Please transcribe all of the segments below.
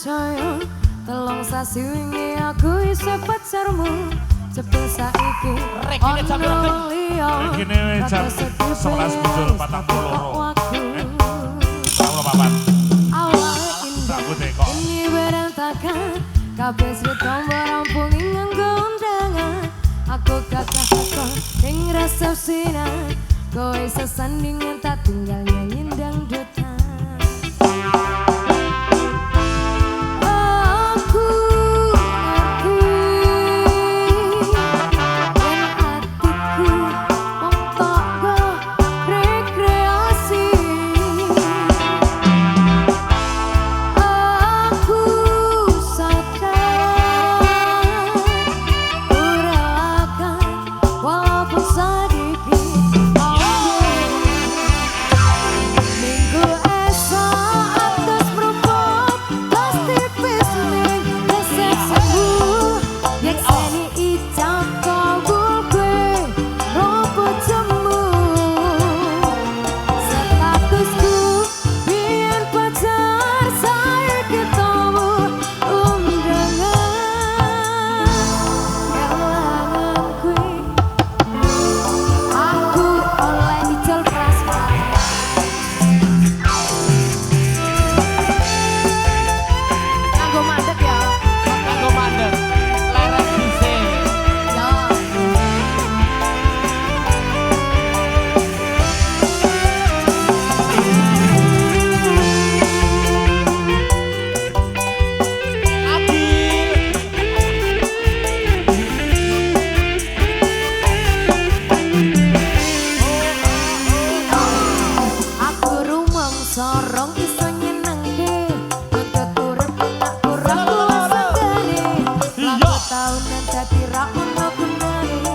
percaya telung sasi wingi aku iso pacarmu cepet saiki ono liya regine jam 11 muncul 42 Allah papan awake indah ini berantakan kabeh cerita rampung nganggo undangan aku kakak kakak ing resepsinan kowe sesandingan tak tinggal nyanyi dangdutan. Sorong iso nyenengke Nutut urip tak kurang luas segane Laku taunan dadi ra ono gunane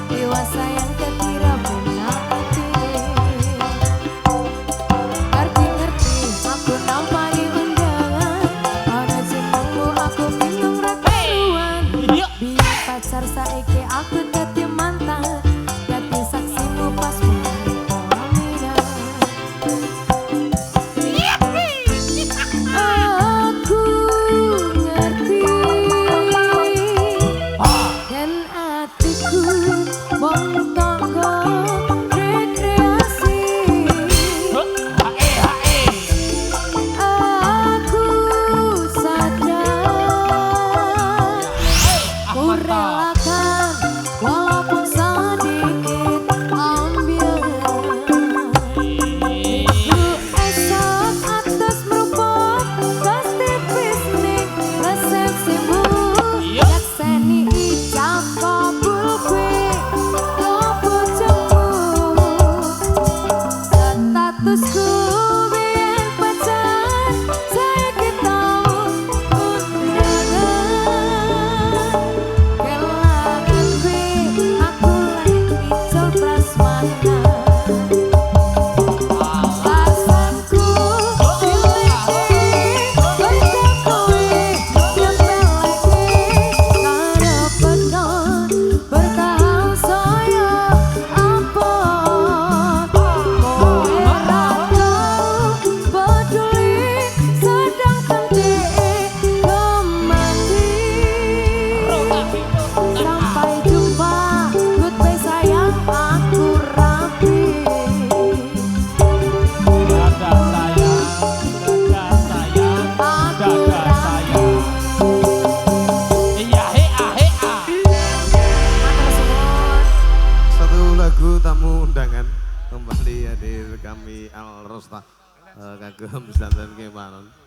Dewasa yang ketira benar atine Ngerti-ngerti aku nampani undangan Ana jenengmu aku bingung ra karuan Biar pacar saiki aku dadi mantan Dadi saksimu pas tamu undangan kembali hadir kami Al Rosta kagem santen kemanon.